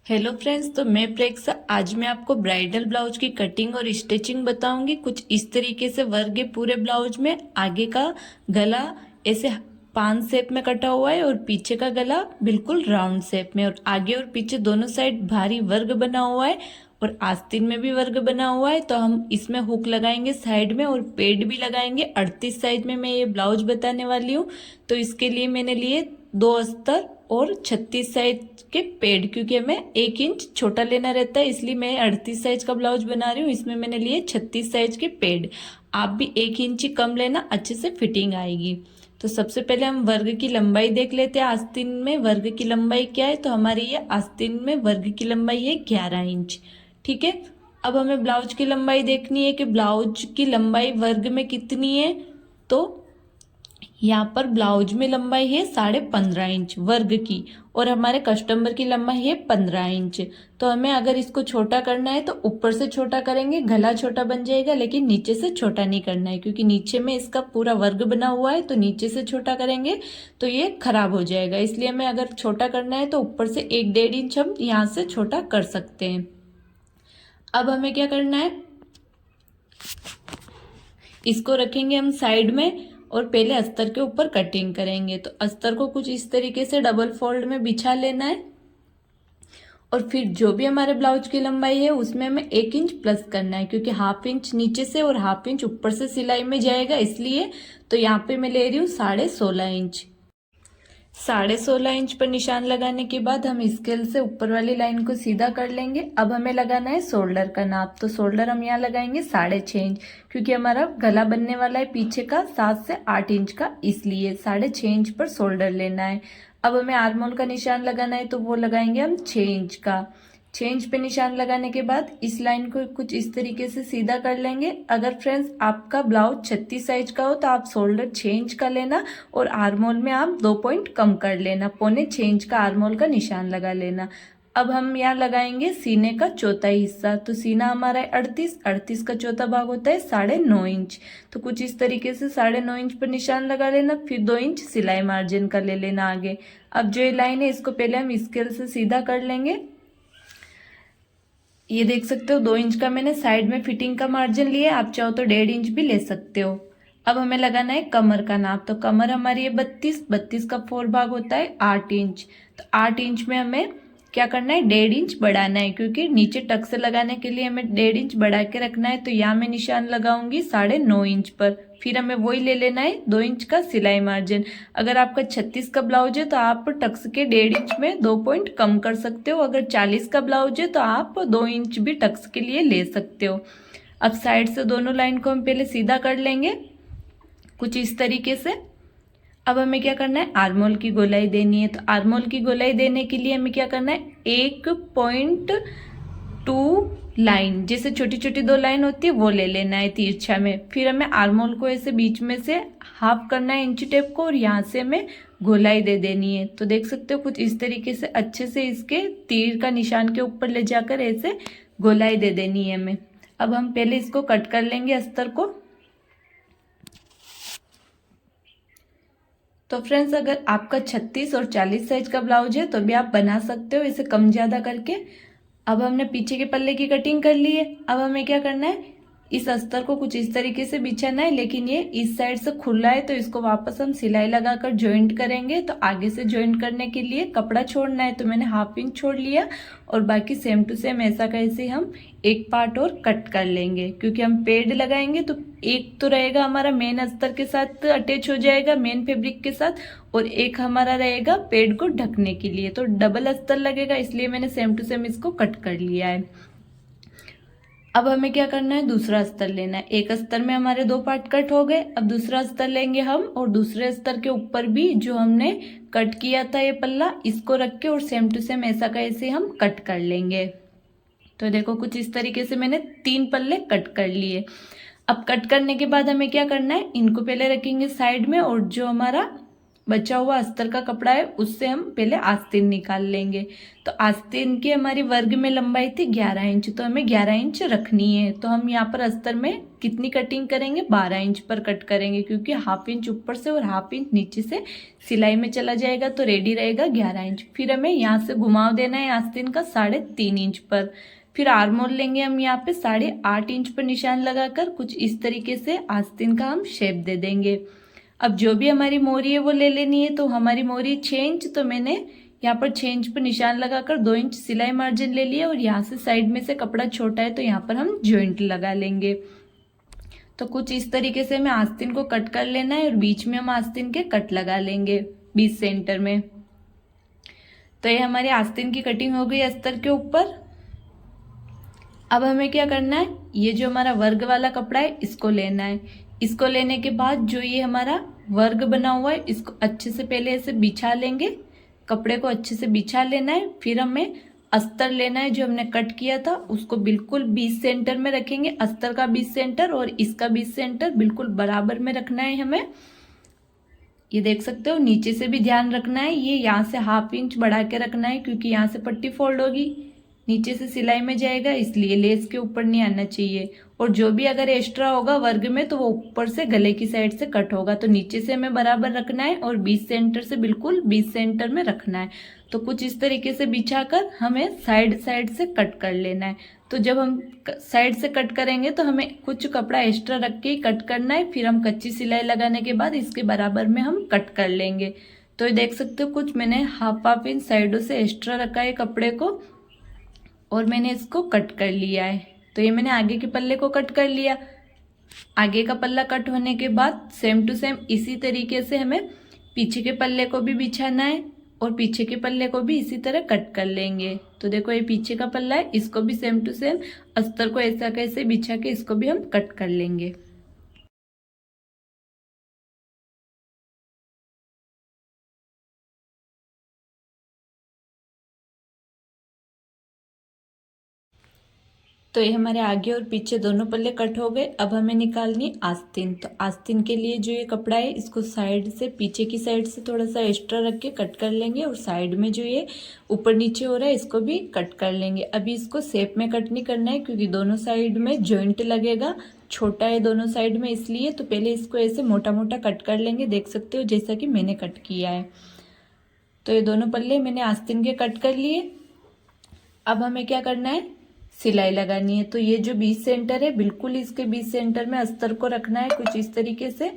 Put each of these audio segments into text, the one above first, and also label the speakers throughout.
Speaker 1: Hello friends, तो मैं प्रेक्षा आज मैं आपको ब्राइडल ब्लाउज की कटिंग और स्टिचिंग बताऊंगी। कुछ इस तरीके से वर्क है पूरे ब्लाउज में। आगे का गला ऐसे 5 शेप में कटा हुआ है और पीछे का गला बिल्कुल राउंड शेप में, और आगे और पीछे दोनों साइड भारी वर्क बना हुआ है और आस्तीन में भी वर्क बना हुआ है। तो हम इसमें हुक लगाएंगे साइड में और पेड भी लगाएंगे। 38 साइज में मैं ये ब्लाउज बताने वाली हूँ। तो इसके लिए मैंने लिए 2 अस्तर और 36 साइज के पेड, क्योंकि हमें 1 इंच छोटा लेना रहता है, इसलिए मैं 38 साइज का ब्लाउज बना रही हूँ। इसमें मैंने लिए 36 साइज के पेड। आप भी 1 इंच ही कम लेना, अच्छे से फिटिंग आएगी। तो सबसे पहले हम वर्ग की लंबाई देख लेते हैं। आस्तीन में वर्ग की लंबाई क्या है, तो हमारी ये आस्तीन में वर्ग की लंबाई है 11 इंच। ठीक है। अब हमें ब्लाउज की लंबाई देखनी है कि ब्लाउज की लंबाई वर्ग में कितनी है। तो यहाँ पर ब्लाउज में लंबाई है 15.5 इंच वर्ग की, और हमारे कस्टमर की लंबाई है 15 इंच। तो हमें अगर इसको छोटा करना है तो ऊपर से छोटा करेंगे, गला छोटा बन जाएगा, लेकिन नीचे से छोटा नहीं करना है, क्योंकि नीचे में इसका पूरा वर्ग बना हुआ है। तो नीचे से छोटा करेंगे तो ये खराब हो जाएगा, इसलिए हमें अगर छोटा करना है तो ऊपर से 1-1.5 इंच हम यहाँ से छोटा कर सकते हैं। अब हमें क्या करना है, इसको रखेंगे हम साइड में और पहले अस्तर के ऊपर कटिंग करेंगे। तो अस्तर को कुछ इस तरीके से डबल फोल्ड में बिछा लेना है, और फिर जो भी हमारे ब्लाउज की लंबाई है उसमें हमें 1 इंच प्लस करना है, क्योंकि 1/2 इंच नीचे से और 1/2 इंच ऊपर से सिलाई में जाएगा, इसलिए। तो यहाँ पे मैं ले रही हूँ 16.5 इंच। 16.5 इंच पर निशान लगाने के बाद हम स्केल से ऊपर वाली लाइन को सीधा कर लेंगे। अब हमें लगाना है शोल्डर का नाप। तो शोल्डर हम यहाँ लगाएंगे 6.5 इंच, क्योंकि हमारा गला बनने वाला है पीछे का 7 से 8 इंच का, इसलिए 6.5 इंच पर शोल्डर लेना है। अब हमें आर्मोल का निशान लगाना है, तो वो लगाएंगे हम 6 इंच का। 6 इंच पे निशान लगाने के बाद इस लाइन को कुछ इस तरीके से सीधा कर लेंगे। अगर फ्रेंड्स आपका ब्लाउज 36 साइज का हो तो आप शोल्डर 6 इंच का लेना, और आर्मोल में आप 2 पॉइंट कम कर लेना, 6.25 इंच का आर्मोल का निशान लगा लेना। अब हम यहाँ लगाएंगे सीने का चौथा हिस्सा। तो सीना हमारा है 38 का चौथा भाग होता है 9.5 इंच। तो कुछ इस तरीके से 9.5 इंच पर निशान लगा लेना, फिर 2 इंच सिलाई मार्जिन का ले लेना आगे। अब जो ये लाइन है इसको पहले हम स्केल से सीधा कर लेंगे। ये देख सकते हो 2 इंच का मैंने साइड में फिटिंग का मार्जिन लिया, आप चाहो तो 1.5 इंच भी ले सकते हो। अब हमें लगाना है कमर का नाप। तो कमर हमारी है 32 का 4 भाग होता है 8 इंच। तो 8 इंच में हमें क्या करना है, 1.5 इंच बढ़ाना है, क्योंकि नीचे टक से लगाने के लिए हमें 1.5 इंच बढ़ा के रखना है। तो यहाँ मैं निशान लगाऊंगी 9.5 इंच पर। फिर हमें वही ले लेना है 2 इंच का सिलाई मार्जिन। अगर आपका 36 का ब्लाउज है तो आप टक्स के 1.5 इंच में 2 पॉइंट कम कर सकते हो। अगर 40 का ब्लाउज है तो आप 2 इंच भी टक्स के लिए ले सकते हो। अब साइड से दोनों लाइन को हम पहले सीधा कर लेंगे कुछ इस तरीके से। अब हमें क्या करना है, आर्मोल की गोलाई देनी है। तो आर्मोल की गोलाई देने के लिए हमें क्या करना है, 1.2 लाइन, जैसे छोटी छोटी 2 लाइन होती है वो ले लेना है तिरछा में। फिर हमें आर्मोल को ऐसे बीच में से हाफ करना है इंची टेप को, और यहाँ से हमें गोलाई दे देनी है। तो देख सकते हो कुछ इस तरीके से अच्छे से इसके तीर का निशान के ऊपर ले जाकर ऐसे गोलाई दे देनी है हमें। अब हम पहले इसको कट कर लेंगे अस्तर को। तो फ्रेंड्स, अगर आपका 36 और 40 साइज का ब्लाउज है तो भी आप बना सकते हो इसे कम ज्यादा करके। अब हमने पीछे के पल्ले की कटिंग कर ली है। अब हमें क्या करना है, इस अस्तर को कुछ इस तरीके से बिछाना है, लेकिन ये इस साइड से खुला है तो इसको वापस हम सिलाई लगाकर ज्वाइंट करेंगे। तो आगे से ज्वाइंट करने के लिए कपड़ा छोड़ना है, तो मैंने 1/2 इंच छोड़ लिया, और बाकी सेम टू सेम ऐसा कैसे हम एक पार्ट और कट कर लेंगे, क्योंकि हम पेड लगाएंगे तो एक तो रहेगा हमारा मेन अस्तर के साथ अटैच हो जाएगा, मेन फैब्रिक के साथ, और एक हमारा रहेगा पेड को ढकने के लिए। तो डबल अस्तर लगेगा, इसलिए मैंने सेम टू सेम इसको कट कर लिया है। अब हमें क्या करना है, दूसरा अस्तर लेना है। एक अस्तर में हमारे 2 पार्ट कट हो गए। अब दूसरा अस्तर लेंगे हम, और दूसरे अस्तर के ऊपर भी जो हमने कट किया था ये पल्ला, इसको रख के और सेम टू सेम ऐसा का ऐसे हम कट कर लेंगे। तो देखो कुछ इस तरीके से मैंने 3 पल्ले कट कर लिए। अब कट करने के बाद हमें क्या करना है, इनको पहले रखेंगे साइड में, और जो हमारा बचा हुआ अस्तर का कपड़ा है उससे हम पहले आस्तीन निकाल लेंगे। तो आस्तीन की हमारी वर्ग में लंबाई थी 11 इंच, तो हमें 11 इंच रखनी है। तो हम यहाँ पर अस्तर में कितनी कटिंग करेंगे, 12 इंच पर कट करेंगे, क्योंकि हाफ इंच ऊपर से और हाफ इंच नीचे से सिलाई में चला जाएगा तो रेडी रहेगा 11 इंच। फिर हमें यहाँ से घुमाव देना है आस्तीन का 3.5 इंच पर। फिर आर्मोल लेंगे हम यहाँ पे 8.5 इंच पर निशान लगाकर कुछ इस तरीके से आस्तीन का हम शेप दे देंगे। अब जो भी हमारी मोरी है वो ले लेनी है। तो हमारी मोरी 6 इंच, तो मैंने यहाँ पर 6 इंच पर निशान लगाकर 2 इंच सिलाई मार्जिन ले लिया और यहाँ से साइड में से कपड़ा छोटा है तो यहाँ पर हम जॉइंट लगा लेंगे। तो कुछ इस तरीके से हमें आस्तीन को कट कर लेना है और बीच में हम आस्तीन के कट लगा लेंगे 20 सेंटर में। तो ये हमारी आस्तीन की कटिंग हो गई अस्तर के ऊपर। अब हमें क्या करना है, ये जो हमारा वर्ग वाला कपड़ा है इसको लेना है। इसको लेने के बाद जो ये हमारा वर्ग बना हुआ है इसको अच्छे से पहले ऐसे बिछा लेंगे, कपड़े को अच्छे से बिछा लेना है। फिर हमें अस्तर लेना है जो हमने कट किया था उसको बिल्कुल 20 सेंटर में रखेंगे। अस्तर का 20 सेंटर और इसका 20 सेंटर बिल्कुल बराबर में रखना है हमें। ये देख सकते हो, नीचे से भी ध्यान रखना है, ये यहाँ से हाफ इंच बढ़ा के रखना है क्योंकि यहाँ से पट्टी फोल्ड होगी, नीचे से सिलाई में जाएगा, इसलिए लेस के ऊपर नहीं आना चाहिए। और जो भी अगर एक्स्ट्रा होगा वर्ग में तो वो ऊपर से गले की साइड से कट होगा। तो नीचे से हमें बराबर रखना है और 20 सेंटर से बिल्कुल 20 सेंटर में रखना है। तो कुछ इस तरीके से बिछाकर हमें साइड साइड से कट कर लेना है। तो जब हम साइड से कट करेंगे तो हमें कुछ कपड़ा एक्स्ट्रा रख के ही कट करना है। फिर हम कच्ची सिलाई लगाने के बाद इसके बराबर में हम कट कर लेंगे। तो ये देख सकते हो, कुछ मैंने हाफ इंच साइडों से एक्स्ट्रा रखा है कपड़े को और मैंने इसको कट कर लिया है। तो ये मैंने आगे के पल्ले को कट कर लिया। आगे का पल्ला कट होने के बाद सेम टू सेम इसी तरीके से हमें पीछे के पल्ले को भी बिछाना है और पीछे के पल्ले को भी इसी तरह कट कर लेंगे। तो देखो ये पीछे का पल्ला है, इसको भी सेम टू सेम अस्तर को ऐसा कैसे बिछा के इसको भी हम कट कर लेंगे। तो ये हमारे आगे और पीछे दोनों पल्ले कट हो गए। अब हमें निकालनी आस्तीन। तो आस्तीन के लिए जो ये कपड़ा है इसको साइड से, पीछे की साइड से थोड़ा सा एक्स्ट्रा रख के कट कर लेंगे और साइड में जो ये ऊपर नीचे हो रहा है इसको भी कट कर लेंगे। अभी इसको शेप में कट नहीं करना है क्योंकि दोनों साइड में जॉइंट लगेगा, छोटा है दोनों साइड में इसलिए। तो पहले इसको ऐसे मोटा मोटा कट कर लेंगे, देख सकते हो जैसा कि मैंने कट किया है। तो ये दोनों पल्ले मैंने आस्तीन के कट कर लिए। अब हमें क्या करना है, सिलाई लगानी है। तो ये जो 20 सेंटर है बिल्कुल इसके 20 सेंटर में अस्तर को रखना है कुछ इस तरीके से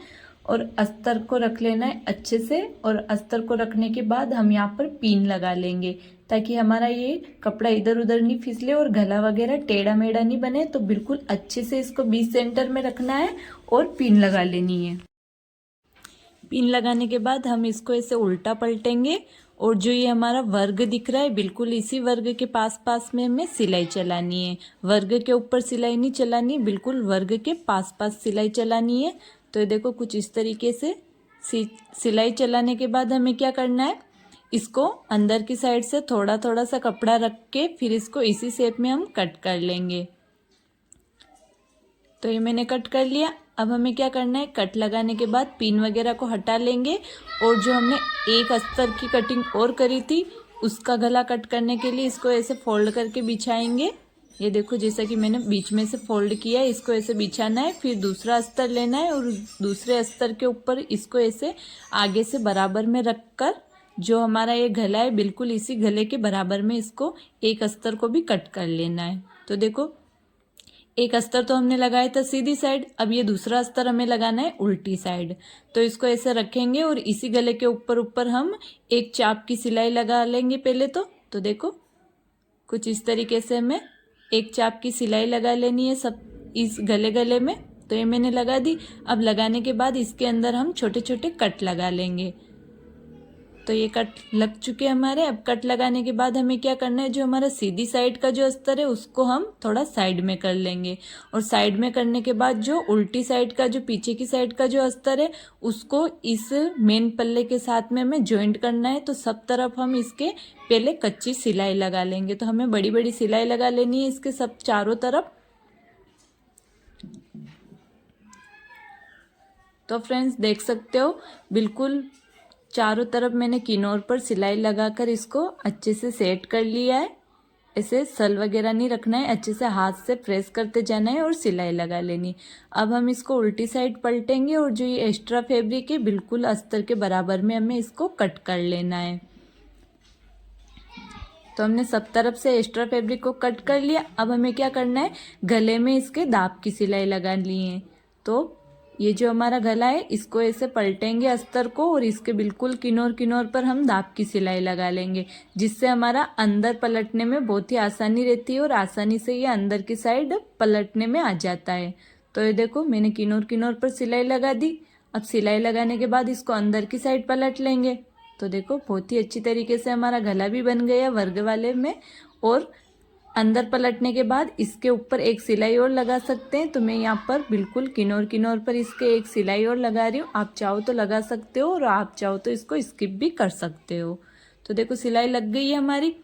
Speaker 1: और अस्तर को रख लेना है अच्छे से। और अस्तर को रखने के बाद हम यहाँ पर पिन लगा लेंगे ताकि हमारा ये कपड़ा इधर उधर नहीं फिसले और गला वगैरह टेढ़ा मेढ़ा नहीं बने। तो बिल्कुल अच्छे से इसको 20 सेंटर में रखना है और पिन लगा लेनी है। पिन लगाने के बाद हम इसको ऐसे उल्टा पलटेंगे और जो ये हमारा वर्ग दिख रहा है बिल्कुल इसी वर्ग के पास पास में हमें सिलाई चलानी है। वर्ग के ऊपर सिलाई नहीं चलानी, बिल्कुल वर्ग के पास पास सिलाई चलानी है। तो ये देखो कुछ इस तरीके से सिलाई चलाने के बाद हमें क्या करना है, इसको अंदर की साइड से थोड़ा थोड़ा सा कपड़ा रख के फिर इसको इसी शेप में हम कट कर लेंगे। तो ये मैंने कट कर लिया। अब हमें क्या करना है, कट लगाने के बाद पिन वगैरह को हटा लेंगे और जो हमने एक अस्तर की कटिंग और करी थी उसका गला कट करने के लिए इसको ऐसे फोल्ड करके बिछाएंगे। ये देखो जैसा कि मैंने बीच में से फोल्ड किया है, इसको ऐसे बिछाना है। फिर दूसरा अस्तर लेना है और दूसरे अस्तर के ऊपर इसको ऐसे आगे से बराबर में रखकर जो हमारा ये गला है बिल्कुल इसी गले के बराबर में इसको एक अस्तर को भी कट कर लेना है। तो देखो एक अस्तर तो हमने लगाया था सीधी साइड, अब ये दूसरा अस्तर हमें लगाना है उल्टी साइड। तो इसको ऐसे रखेंगे और इसी गले के ऊपर ऊपर हम एक चाप की सिलाई लगा लेंगे पहले। तो देखो कुछ इस तरीके से हमें एक चाप की सिलाई लगा लेनी है सब इस गले में। तो ये मैंने लगा दी। अब लगाने के बाद इसके अंदर हम छोटे छोटे कट लगा लेंगे। तो ये कट लग चुके हमारे। अब कट लगाने के बाद हमें क्या करना है, जो हमारा सीधी साइड का जो अस्तर है उसको हम थोड़ा साइड में कर लेंगे और साइड में करने के बाद जो उल्टी साइड का जो पीछे की साइड का जो अस्तर है उसको इस मेन पल्ले के साथ में हमें जॉइंट करना है। तो सब तरफ हम इसके पहले कच्ची सिलाई लगा लेंगे। तो हमें बड़ी बड़ी सिलाई लगा लेनी है इसके सब चारों तरफ। तो फ्रेंड्स देख सकते हो बिल्कुल चारों तरफ मैंने किनोर पर सिलाई लगाकर इसको अच्छे से सेट कर लिया है। ऐसे सल वगैरह नहीं रखना है, अच्छे से हाथ से प्रेस करते जाना है और सिलाई लगा लेनी। अब हम इसको उल्टी साइड पलटेंगे और जो ये एक्स्ट्रा फैब्रिक है बिल्कुल अस्तर के बराबर में हमें इसको कट कर लेना है। तो हमने सब तरफ से एक्स्ट्रा फैब्रिक को कट कर लिया। अब हमें क्या करना है, गले में इसके दाब की सिलाई लगा ली है। तो ये जो हमारा गला है इसको ऐसे पलटेंगे अस्तर को और इसके बिल्कुल किनोर किनोर पर हम दाब की सिलाई लगा लेंगे, जिससे हमारा अंदर पलटने में बहुत ही आसानी रहती है और आसानी से ये अंदर की साइड पलटने में आ जाता है। तो ये देखो मैंने किनोर किनोर पर सिलाई लगा दी। अब सिलाई लगाने के बाद इसको अंदर की साइड पलट लेंगे। तो देखो बहुत ही अच्छी तरीके से हमारा गला भी बन गया वर्ग वाले में। और अंदर पलटने के बाद इसके ऊपर एक सिलाई और लगा सकते हैं। तो मैं यहाँ पर बिल्कुल किनोर किनोर पर इसके एक सिलाई और लगा रही हूँ। आप चाहो तो लगा सकते हो और आप चाहो तो इसको स्किप भी कर सकते हो। तो देखो सिलाई लग गई है हमारी।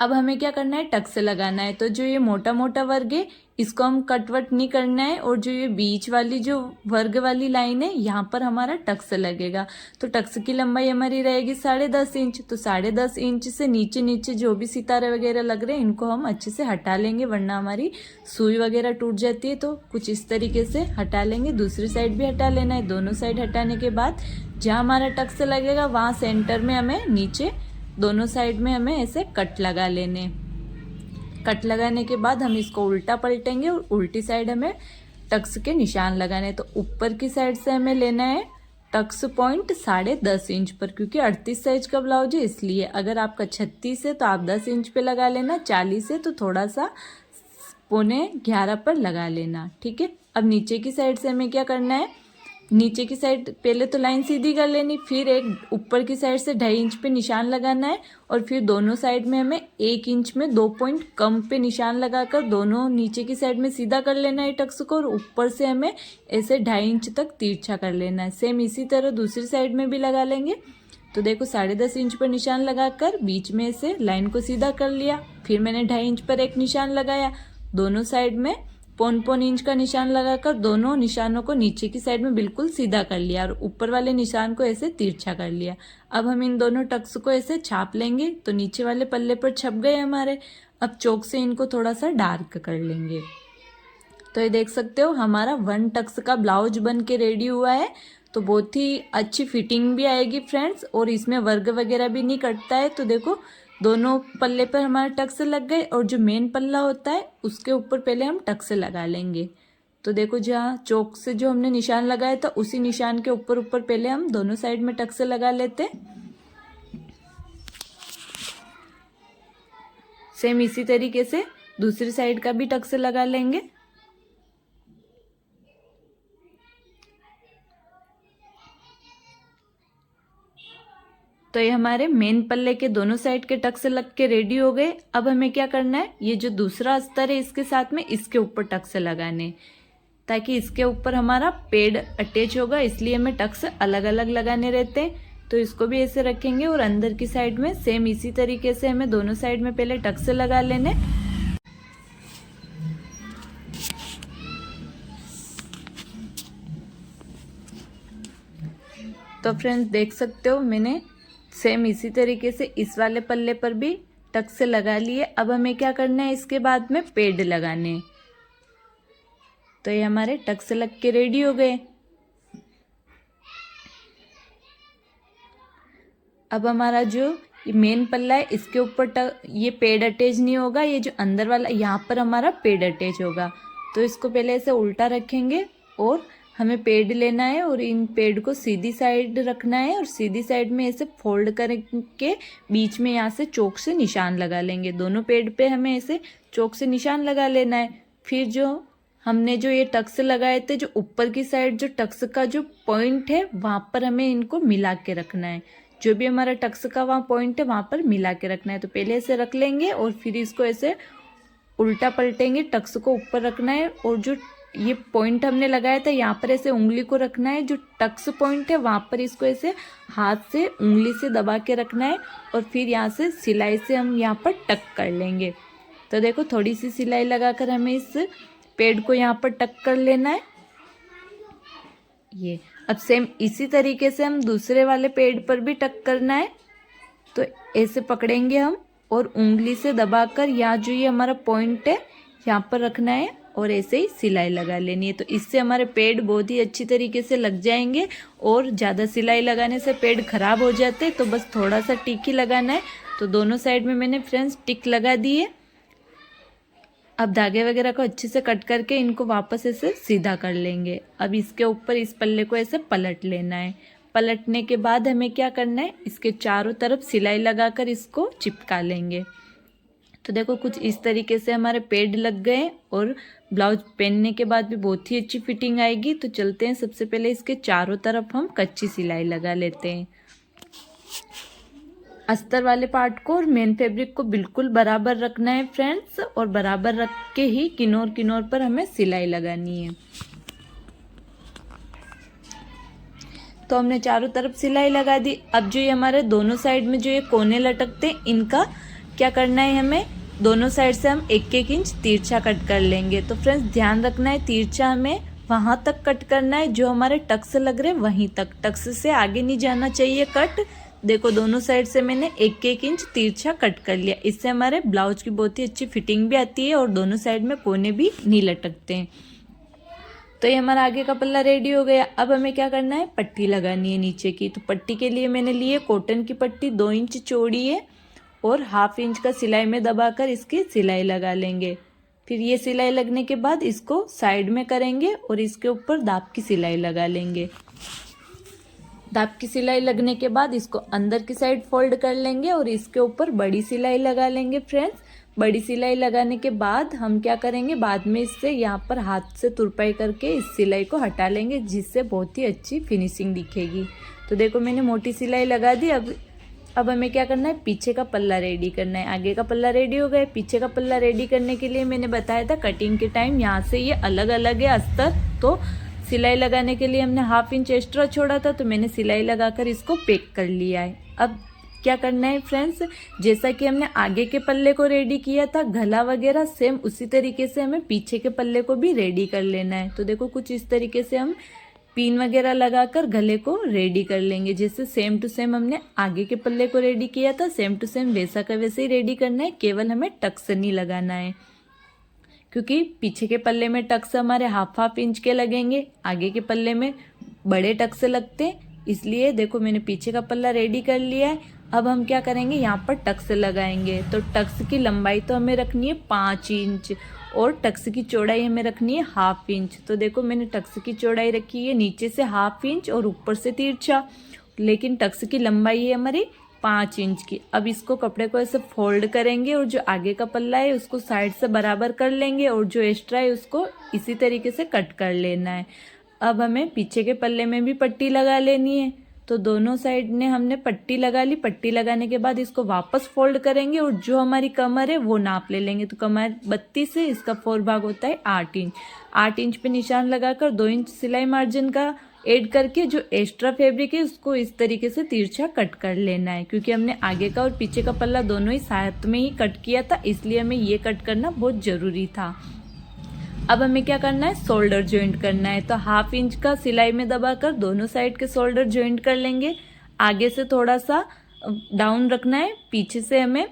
Speaker 1: अब हमें क्या करना है, टक्स लगाना है। तो जो ये मोटा मोटा वर्ग है इसको हम कटवट नहीं करना है और जो ये बीच वाली जो वर्ग वाली लाइन है यहाँ पर हमारा टक्स लगेगा। तो टक्स की लंबाई हमारी रहेगी 10.5 इंच। तो 10.5 इंच से नीचे नीचे जो भी सितारे वगैरह लग रहे हैं इनको हम अच्छे से हटा लेंगे, वरना हमारी सुई वगैरह टूट जाती है। तो कुछ इस तरीके से हटा लेंगे। दूसरी साइड भी हटा लेना है। दोनों साइड हटाने के बाद जहाँ हमारा टक्स लगेगा वहाँ सेंटर में हमें नीचे दोनों साइड में हमें ऐसे कट लगा लेने। कट लगाने के बाद हम इसको उल्टा पलटेंगे और उल्टी साइड हमें टक्स के निशान लगाने। तो ऊपर की साइड से हमें लेना है टक्स पॉइंट 10.5 इंच पर, क्योंकि 38 साइज का ब्लाउज है इसलिए। अगर आपका 36 है तो आप 10 इंच पे लगा लेना, 40 है तो थोड़ा सा 11.25 पर लगा लेना, ठीक है। अब नीचे की साइड से हमें क्या करना है, नीचे की साइड पहले तो लाइन सीधी कर लेनी, फिर एक ऊपर की साइड से 2.5 इंच पे निशान लगाना है और फिर दोनों साइड में हमें 1 इंच में 2 पॉइंट कम पे निशान लगाकर दोनों नीचे की साइड में सीधा कर लेना है टक्स को, और ऊपर से हमें ऐसे 2.5 इंच तक तिरछा कर लेना है। सेम इसी तरह दूसरी साइड में भी लगा लेंगे। तो देखो 10.5 इंच पर निशान लगाकर बीच में से लाइन को सीधा कर लिया। फिर मैंने 2.5 इंच पर एक निशान लगाया, दोनों साइड में 0.5 इंच का निशान लगाकर दोनों निशानों को नीचे की साइड में बिल्कुल सीधा कर लिया और ऊपर वाले निशान को ऐसे तिरछा कर लिया। अब हम इन दोनों टक्स को ऐसे छाप लेंगे। तो नीचे वाले पल्ले पर छप गए हमारे। अब चौक से इनको थोड़ा सा डार्क कर लेंगे। तो ये देख सकते हो हमारा 1 टक्स का ब्लाउज बन के रेडी हुआ है। तो बहुत ही अच्छी फिटिंग भी आएगी फ्रेंड्स, और इसमें वर्ग वगैरह भी नहीं कटता है। तो देखो दोनों पल्ले पर हमारे टक्स लग गए और जो मेन पल्ला होता है उसके ऊपर पहले हम टक्स लगा लेंगे। तो देखो जहाँ चौक से जो हमने निशान लगाया था उसी निशान के ऊपर ऊपर पहले हम दोनों साइड में टक्स लगा लेते। सेम इसी तरीके से दूसरी साइड का भी टक्स लगा लेंगे। तो ये हमारे मेन पल्ले के दोनों साइड के टक्स लग के रेडी हो गए। अब हमें क्या करना है, ये जो दूसरा अस्तर है इसके साथ में इसके ऊपर टक्स लगाने, ताकि इसके ऊपर हमारा पेड़ अटैच होगा, इसलिए हमें टक्स अलग अलग लगाने रहते हैं। तो इसको भी ऐसे रखेंगे और अंदर की साइड में सेम इसी तरीके से हमें दोनों साइड में पहले टक्स लगा लेने। तो फ्रेंड्स देख सकते हो मैंने सेम इसी तरीके से इस वाले पल्ले पर भी टक्स लगा लिए। अब हमें क्या करना है, इसके बाद में पेड़ लगाने। तो ये हमारे टक्स लग के रेडी हो गए। अब हमारा जो मेन पल्ला है इसके ऊपर ये पेड़ अटैच नहीं होगा, ये जो अंदर वाला यहाँ पर हमारा पेड़ अटैच होगा। तो इसको पहले ऐसे उल्टा रखेंगे और हमें पेड़ लेना है और इन पेड़ को सीधी साइड रखना है और सीधी साइड में ऐसे फोल्ड करके बीच में यहाँ से चौक से निशान लगा लेंगे। दोनों पेड़ पे हमें ऐसे चौक से निशान लगा लेना है। फिर जो हमने जो ये टक्स लगाए थे, जो ऊपर की साइड जो टक्स का जो पॉइंट है वहाँ पर हमें इनको मिला के रखना है। जो भी हमारा टक्स का वहाँ पॉइंट है वहाँ पर मिला के रखना है। तो पहले ऐसे रख लेंगे और फिर इसको ऐसे उल्टा पलटेंगे, टक्स को ऊपर रखना है और जो ये पॉइंट हमने लगाया था यहाँ पर ऐसे उंगली को रखना है। जो टक्स पॉइंट है वहाँ पर इसको ऐसे हाथ से उंगली से दबा के रखना है और फिर यहाँ से सिलाई से हम यहाँ पर टक कर लेंगे। तो देखो थोड़ी सी सिलाई लगाकर हमें इस पेड़ को यहाँ पर टक कर लेना है। ये अब सेम इसी तरीके से हम दूसरे वाले पेड़ पर भी टक करना है। तो ऐसे पकड़ेंगे हम और उंगली से दबाकर यहाँ जो ये हमारा पॉइंट है यहाँ पर रखना है और ऐसे ही सिलाई लगा लेनी है। तो इससे हमारे पेड़ बहुत ही अच्छी तरीके से लग जाएंगे। और ज़्यादा सिलाई लगाने से पेड़ खराब हो जाते हैं, तो बस थोड़ा सा टिक ही लगाना है। तो दोनों साइड में मैंने फ्रेंड्स टिक लगा दी है। अब धागे वगैरह को अच्छे से कट करके इनको वापस ऐसे सीधा कर लेंगे। अब इसके ऊपर इस पल्ले को ऐसे पलट लेना है। पलटने के बाद हमें क्या करना है, इसके चारों तरफ सिलाई लगाकर इसको चिपका लेंगे। तो देखो कुछ इस तरीके से हमारे पेड़ लग गए और ब्लाउज पहनने के बाद भी बहुत ही अच्छी फिटिंग आएगी। तो चलते हैं, सबसे पहले इसके चारों तरफ हम कच्ची सिलाई लगा लेते हैं। अस्तर वाले पार्ट को और मेन फैब्रिक को बिल्कुल बराबर रखना है फ्रेंड्स, और बराबर रख के ही किनार किनार पर हमें सिलाई लगानी है। तो हमने चारों तरफ सिलाई लगा दी। अब जो ये हमारे दोनों साइड में जो ये कोने लटकते हैं, इनका क्या करना है, हमें दोनों साइड से हम 1-1 इंच तिरछा कट कर लेंगे। तो फ्रेंड्स ध्यान रखना है, तिरछा हमें वहाँ तक कट करना है जो हमारे टक्स लग रहे हैं वहीं तक, टक्स से आगे नहीं जाना चाहिए कट। देखो दोनों साइड से मैंने 1-1 इंच तिरछा कट कर लिया। इससे हमारे ब्लाउज की बहुत ही अच्छी फिटिंग भी आती है और दोनों साइड में कोने भी नहीं लटकते हैं। तो ये हमारा आगे का पल्ला रेडी हो गया। अब हमें क्या करना है, पट्टी लगानी है नीचे की। तो पट्टी के लिए मैंने ली है कॉटन की पट्टी, 2 इंच चौड़ी है और 1/2 इंच का सिलाई में दबाकर इसकी सिलाई लगा लेंगे। फिर ये सिलाई लगने के बाद इसको साइड में करेंगे और इसके ऊपर दाब की सिलाई लगा लेंगे। दाब की सिलाई लगने के बाद इसको अंदर की साइड फोल्ड कर लेंगे और इसके ऊपर बड़ी सिलाई लगा लेंगे फ्रेंड्स। बड़ी सिलाई लगाने के बाद हम क्या करेंगे, बाद में इससे यहाँ पर हाथ से तुरपाई करके इस सिलाई को हटा लेंगे, जिससे बहुत ही अच्छी फिनिशिंग दिखेगी। तो देखो मैंने मोटी सिलाई लगा दी। अब हमें क्या करना है, पीछे का पल्ला रेडी करना है। आगे का पल्ला रेडी हो गया, पीछे का पल्ला रेडी करने के लिए मैंने बताया था कटिंग के टाइम यहाँ से ये अलग अलग है अस्तर। तो सिलाई लगाने के लिए हमने 1/2 इंच एक्स्ट्रा छोड़ा था, तो मैंने सिलाई लगाकर इसको पैक कर लिया है। अब क्या करना है फ्रेंड्स, जैसा कि हमने आगे के पल्ले को रेडी किया था गला वगैरह, सेम उसी तरीके से हमें पीछे के पल्ले को भी रेडी कर लेना है। तो देखो कुछ इस तरीके से हम पिन वगैरह लगाकर गले को रेडी कर लेंगे। जैसे सेम टू सेम हमने आगे के पल्ले को रेडी किया था, सेम टू सेम वैसा का वैसे ही रेडी करना है। केवल हमें टक्स नहीं लगाना है, क्योंकि पीछे के पल्ले में टक्स हमारे 1/2 इंच के लगेंगे, आगे के पल्ले में बड़े टक्स लगते हैं। इसलिए देखो मैंने पीछे का पल्ला रेडी कर लिया है। अब हम क्या करेंगे, यहाँ पर टक्स लगाएंगे। तो टक्स की लंबाई तो हमें रखनी है 5 इंच और टक्स की चौड़ाई हमें रखनी है 1/2 इंच। तो देखो मैंने टक्स की चौड़ाई रखी है नीचे से 1/2 इंच और ऊपर से तिरछा, लेकिन टक्स की लंबाई है हमारी 5 इंच की। अब इसको कपड़े को ऐसे फोल्ड करेंगे और जो आगे का पल्ला है उसको साइड से बराबर कर लेंगे और जो एक्स्ट्रा है उसको इसी तरीके से कट कर लेना है। अब हमें पीछे के पल्ले में भी पट्टी लगा लेनी है। तो दोनों साइड ने हमने पट्टी लगा ली। पट्टी लगाने के बाद इसको वापस फोल्ड करेंगे और जो हमारी कमर है वो नाप ले लेंगे। तो कमर 32 है, इसका 4 भाग होता है 8 इंच। 8 इंच पे निशान लगाकर 2 इंच सिलाई मार्जिन का ऐड करके जो एक्स्ट्रा फैब्रिक है उसको इस तरीके से तिरछा कट कर लेना है। क्योंकि हमने आगे का और पीछे का पल्ला दोनों ही साथ में ही कट किया था, इसलिए हमें ये कट करना बहुत जरूरी था। अब हमें क्या करना है, शोल्डर ज्वाइंट करना है। तो 1/2 इंच का सिलाई में दबाकर दोनों साइड के शोल्डर ज्वाइंट कर लेंगे। आगे से थोड़ा सा डाउन रखना है, पीछे से हमें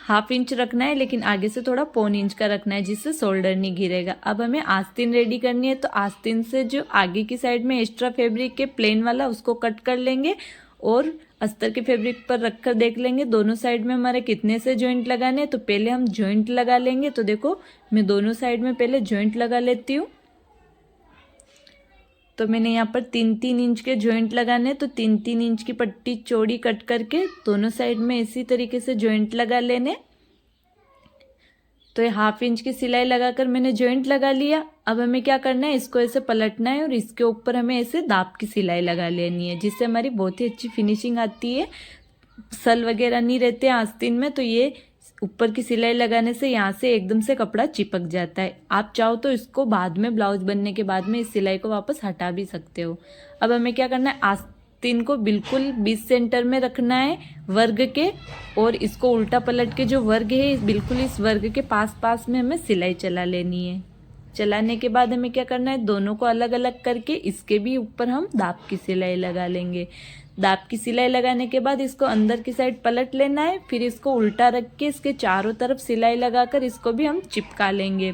Speaker 1: 1/2 इंच रखना है, लेकिन आगे से थोड़ा 1/4 इंच का रखना है, जिससे शोल्डर नहीं गिरेगा। अब हमें आस्तीन रेडी करनी है। तो आस्तीन से जो आगे की साइड में एक्स्ट्रा फैब्रिक के प्लेन वाला उसको कट कर लेंगे और अस्तर के फैब्रिक पर रखकर देख लेंगे दोनों साइड में हमारे कितने से जॉइंट लगाने हैं। तो पहले हम जॉइंट लगा लेंगे। तो देखो मैं दोनों साइड में पहले जॉइंट लगा लेती हूँ। तो मैंने यहाँ पर 3-3 इंच के जॉइंट लगाने, तो 3-3 इंच की पट्टी चौड़ी कट करके दोनों साइड में इसी तरीके से जॉइंट लगा लेने। तो ये 1/2 इंच की सिलाई लगाकर मैंने जॉइंट लगा लिया। अब हमें क्या करना है, इसको ऐसे पलटना है और इसके ऊपर हमें ऐसे दाब की सिलाई लगा लेनी है, जिससे हमारी बहुत ही अच्छी फिनिशिंग आती है। सल वगैरह नहीं रहते आस्तीन में, तो ये ऊपर की सिलाई लगाने से यहाँ से एकदम से कपड़ा चिपक जाता है। आप चाहो तो इसको बाद में ब्लाउज बनने के बाद में इस सिलाई को वापस हटा भी सकते हो। अब हमें क्या करना है, आस्तीन को बिल्कुल 20 सेंटर में रखना है वर्ग के, और इसको उल्टा पलट के जो वर्ग है बिल्कुल इस वर्ग के पास पास में हमें सिलाई चला लेनी है। चलाने के बाद हमें क्या करना है, दोनों को अलग अलग करके इसके भी ऊपर हम दाब की सिलाई लगा लेंगे। दाब की सिलाई लगाने के बाद इसको अंदर की साइड पलट लेना है, फिर इसको उल्टा रख के इसके चारों तरफ सिलाई लगाकर इसको भी हम चिपका लेंगे।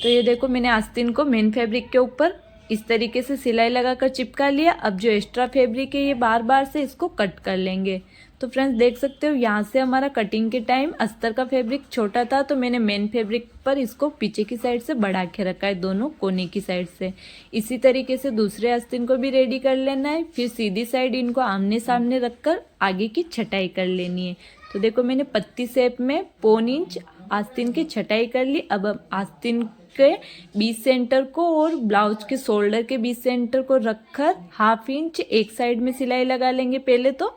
Speaker 1: तो ये देखो मैंने आस्तीन को मेन फैब्रिक के ऊपर इस तरीके से सिलाई लगाकर चिपका लिया। अब जो एक्स्ट्रा फैब्रिक है ये बार बार से इसको कट कर लेंगे। तो फ्रेंड्स देख सकते हो यहाँ से हमारा कटिंग के टाइम अस्तर का फैब्रिक छोटा था, तो मैंने मेन फैब्रिक पर इसको पीछे की साइड से बढ़ा के रखा है, दोनों कोने की साइड से। इसी तरीके से दूसरे आस्तीन को भी रेडी कर लेना है। फिर सीधी साइड इनको आमने सामने रखकर आगे की छटाई कर लेनी है। तो देखो मैंने पत्ती शेप में 1.25 इंच आस्तीन की छटाई कर ली। अब हम आस्तीन के बीच सेंटर को और ब्लाउज के शोल्डर के बीच सेंटर को रखकर 1/2 इंच एक साइड में सिलाई लगा लेंगे पहले तो,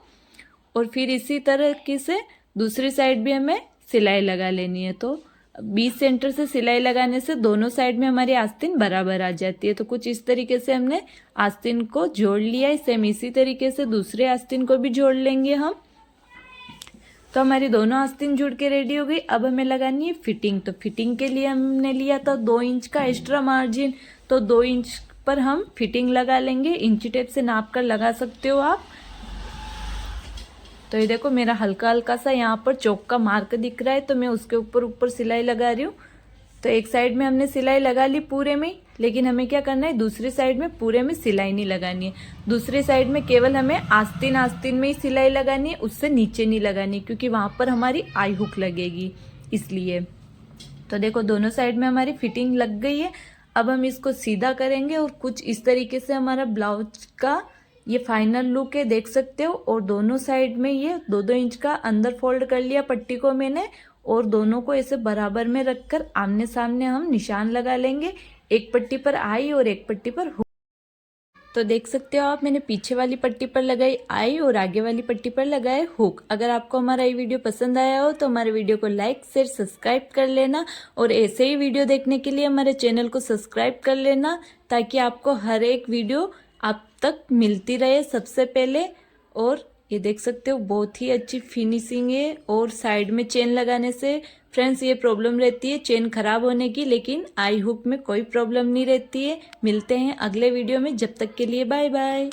Speaker 1: और फिर इसी तरह से दूसरी साइड भी हमें सिलाई लगा लेनी है। तो बीच सेंटर से सिलाई लगाने से दोनों साइड में हमारी आस्तीन बराबर आ जाती है। तो कुछ इस तरीके से हमने आस्तीन को जोड़ लिया है। सेम इसी तरीके से दूसरे आस्तीन को भी जोड़ लेंगे हम। तो हमारी दोनों आस्तीन जुड़ के रेडी हो गई। अब हमें लगानी है फिटिंग। तो फिटिंग के लिए हमने लिया था 2 इंच का एक्स्ट्रा मार्जिन, तो 2 इंच पर हम फिटिंग लगा लेंगे। इंची टेप से नाप कर लगा सकते हो आप। तो ये देखो मेरा हल्का हल्का सा यहाँ पर चौक का मार्क दिख रहा है, तो मैं उसके ऊपर सिलाई लगा रही हूँ। तो एक साइड में हमने सिलाई लगा ली पूरे में, लेकिन हमें क्या करना है, दूसरी साइड में पूरे में सिलाई नहीं लगानी है। दूसरी साइड में केवल हमें आस्तीन में ही सिलाई लगानी है, उससे नीचे नहीं लगानी, क्योंकि वहाँ पर हमारी आई हुक लगेगी इसलिए। तो देखो दोनों साइड में हमारी फिटिंग लग गई है। अब हम इसको सीधा करेंगे और कुछ इस तरीके से हमारा ब्लाउज का ये फाइनल लुक है, देख सकते हो। और दोनों साइड में ये 2-2 इंच का अंदर फोल्ड कर लिया पट्टी को मैंने, और दोनों को ऐसे बराबर में रखकर आमने सामने हम निशान लगा लेंगे। एक पट्टी पर आई और एक पट्टी पर हुक। तो देख सकते हो आप, मैंने पीछे वाली पट्टी पर लगाई आई और आगे वाली पट्टी पर लगाए हुक। अगर आपको हमारा ये वीडियो पसंद आया हो तो हमारे वीडियो को लाइक शेयर सब्सक्राइब कर लेना, और ऐसे ही वीडियो देखने के लिए हमारे चैनल को सब्सक्राइब कर लेना, ताकि आपको हर एक वीडियो आप तक मिलती रहे सबसे पहले। और ये देख सकते हो बहुत ही अच्छी फिनिशिंग है। और साइड में चेन लगाने से फ्रेंड्स ये प्रॉब्लम रहती है चेन खराब होने की, लेकिन आई हुक में कोई प्रॉब्लम नहीं रहती है। मिलते हैं अगले वीडियो में, जब तक के लिए बाय बाय।